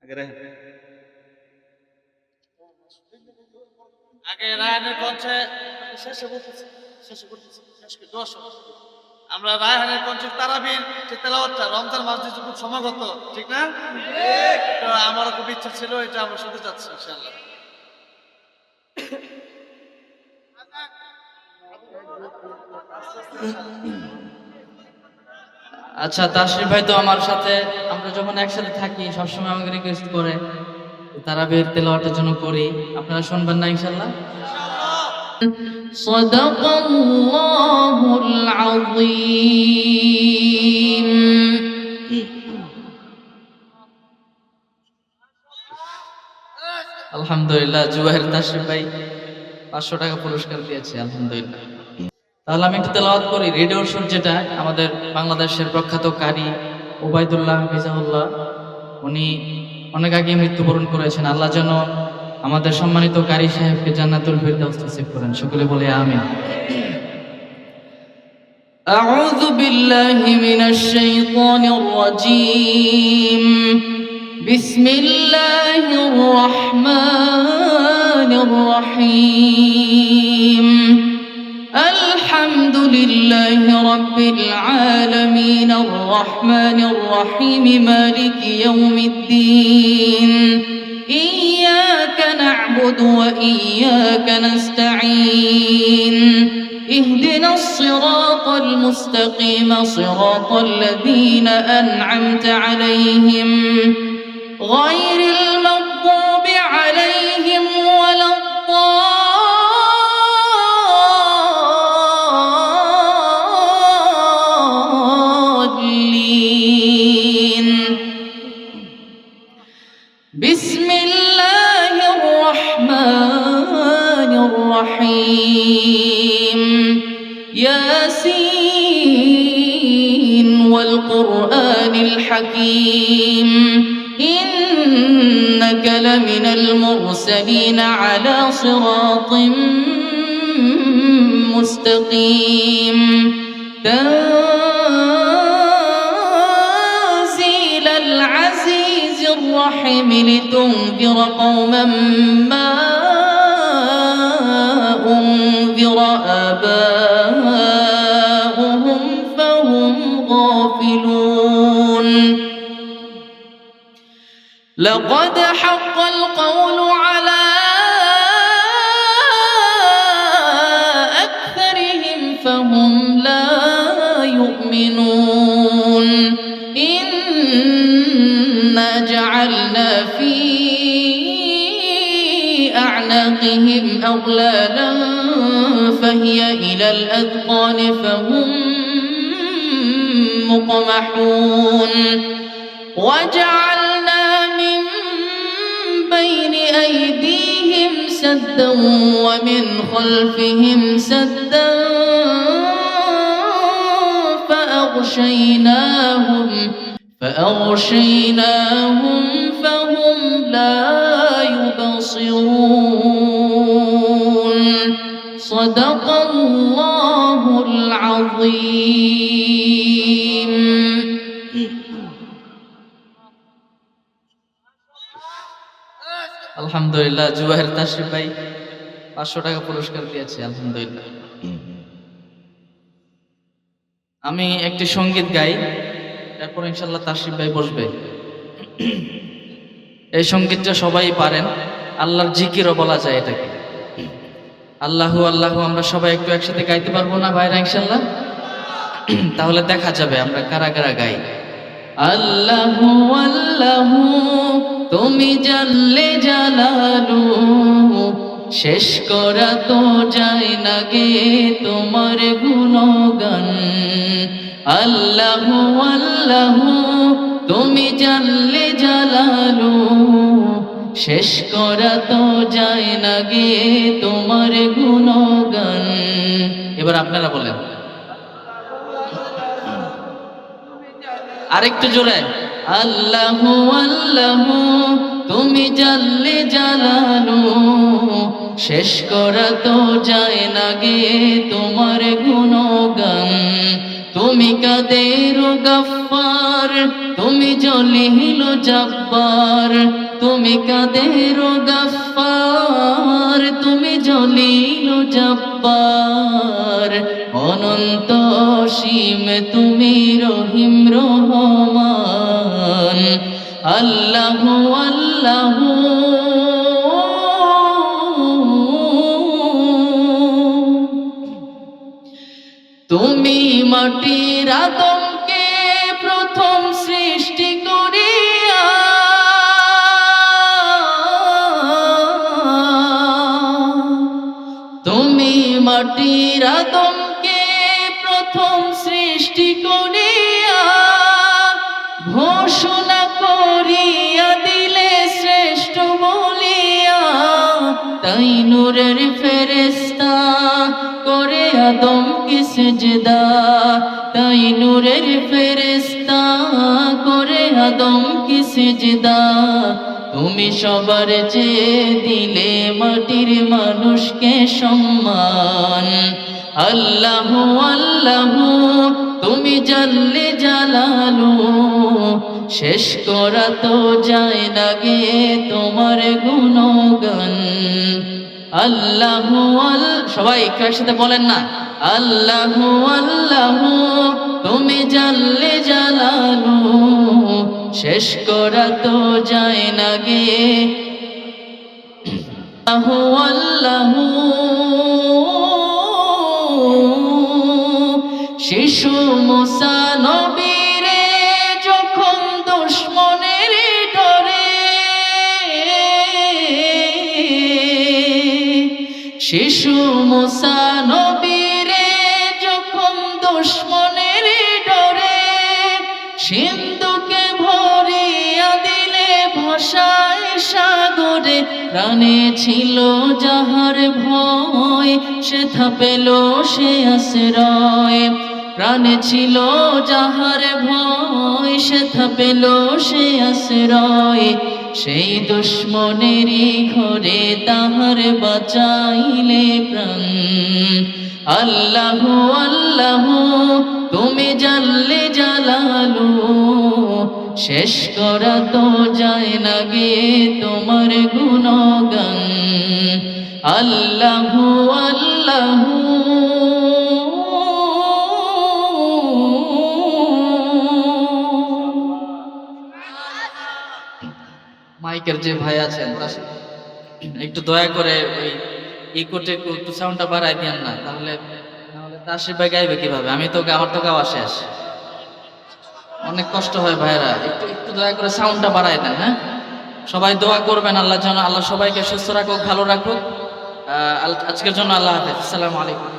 আগে রায়হানের কণ্ঠে আমরা রায়হানের কণ্ঠে তারাবির যে তেলাওয়াতটা রমজান মাস দিয়ে খুব সমাগত, ঠিক না? তো আমারও খুব ইচ্ছা ছিল, এটা আমরা শুনতে চাচ্ছি ইনশাআল্লাহ। আচ্ছা, তাশরিফ ভাই তো আমার সাথে, আমরা যখন একসাথে থাকি সবসময় আমাকে রিকোয়েস্ট করে তারাবির তেলাওয়াতের জন্য করি। আপনারা শুনবেন না ইনশাআল্লাহ? সাদাকাল্লাহুল আযীম। আলহামদুলিল্লাহ, জুবাইর তাশরিফ ভাই 500 টাকা পুরস্কার দিয়েছে, আলহামদুলিল্লাহ। তাহলে আমি একটু তেলাওয়াত করি। রেডিওর সুর, যেটা আমাদের বাংলাদেশের প্রখ্যাত কারি ওবায়দুল্লাহ মিজাহুল্লাহ, উনি অনেক আগে মৃত্যুবরণ করেছেন। আল্লাহ যেন আমাদের সম্মানিত কারি সাহেবকে জান্নাতুল ফিরদাউস নসিব করেন, সকলে বলে আমিন। আউযু বিল্লাহি মিনাশ শাইতানির রাজীম। বিসমিল্লাহির রহমানির রহিম। الحمد لله رب العالمين الرحمن الرحيم مالك يوم الدين إياك نعبد وإياك نستعين اهدنا الصراط المستقيم صراط الذين أنعمت عليهم غير المغضوب عليهم ولا بسم الله الرحمن الرحيم ياسين والقرآن الحكيم إنك لمن المرسلين على صراط مستقيم تنزيل العزيز الرحيم لتنذر قوما ما أنذر آباؤهم فهم غافلون لقد حق القول على أكثرهم فهم لا يؤمنون إنا جعلنا في أعناقهم أغلالا فهي إلى الأذقان فهم مقمحون وجعلنا من بين أيديهم سدا ومن خلفهم سدا فأغشيناهم فهم لا يبصرون صدق الله العظيم আলহামদুলিল্লাহ, জুবাইর তাশরিফ ভাই 500 টাকা পুরস্কার দিয়েছে, আলহামদুলিল্লাহ। আমি একটি সঙ্গীত গাই, তারপর ইনশাআল্লাহ তাশরিফ ভাই বসবে। এই সঙ্গীতটা সবাই পারেন, আল্লাহর জিকিরও বলা যায় এটাকে। আল্লাহু আল্লাহু আমরা সবাই একটু একসাথে গাইতে পারবো না ভাইরা ইনশাআল্লাহ? তাহলে দেখা যাবে আমরা কারা কারা গাই। আল্লাহু আল্লাহু তুমি জানলে জালালু, শেষ করা তো যায় না গে তোমার গুণগান। আল্লাহু আল্লাহু তুমি জানলে জালালু, শেষ করা তো যায় না গে তোমার গুণগান। এবার আপনারা বলেন আরেকটু জোরে। আল্লাহু আল্লাহু তুমি জানলে জালালু, শেষ করা তো যায় না গে তোমার গুণগান। তুমি কাদের গফফার, তুমি জলিল জব্বার, তুমি কাদের গফফার, তুমি জলিল জব্বার, অনন্ত অসীম তুমি রহিম রহমান, আল্লাহু আল্লাহু তুমি মাটির আদমকে প্রথম সৃষ্টি করিয়া তুমি মাটির আদমকে প্রথম সৃষ্টি করিয়া ঘোষণা করিয়া দিলে শ্রেষ্ঠ বলিয়া, তাই নূরের ফেরেশতা করে আদমকে সিজদা, তাই নূরের ফেরেশতা করে আদমকে সিজদা, তুমি সবার চেয়ে দিলে মাটির মানুষকে সম্মান, আল্লাহু আল্লাহু তুমি জাল্লে জালালু, শেষ করা তো যায় না গে তোমার গুণগান, আল্লাহু সবাই একসাথে বলেন না, আল্লাহু আল্লাহু তুমি জাল্লে জালালু, শেষ করা তো যায় না গে, আল্লাহু আল্লাহু শিশু মুসা নবীরে যখন দুশমনের ডরে, শিশু মুসা নবীরে যখন দুশমনের ডরে, সিন্ধুকে ভরিয়া দিলে ভাষায় সাগরে, প্রাণে ছিল যাহার ভয় সেথা পেল সে আশ্রয়, প্রাণে ছিল যাহার ভয় সেথা পেল সে আশ্রয়, সেই দুশমনেরই ঘরে তাহার বাঁচাইলে প্রাণ, আল্লাহু আল্লাহু তুমি জাল্লে জালালু, শেষ করা তো যায় না গে তোমার গুণগান, আল্লাহু আল্লাহু মাইকের যে ভাই আছেন একটু দয়া করে ওই ইকোতে একটু সাউন্ডটা বাড়াই দেন না, তাহলে তাসির ভাই গাইবে কিভাবে, আমি তো আমার তো গাওয়া শেষ, অনেক কষ্ট হয় ভাইরা, একটু একটু দয়া করে সাউন্ডটা বাড়াই দেন। হ্যাঁ, সবাই দোয়া করবেন আল্লাহ যেন আল্লাহ সবাইকে সুস্থ রাখুক, ভালো রাখুক। আজকের জন্য আল্লাহ হাফেজ, আসসালামু আলাইকুম।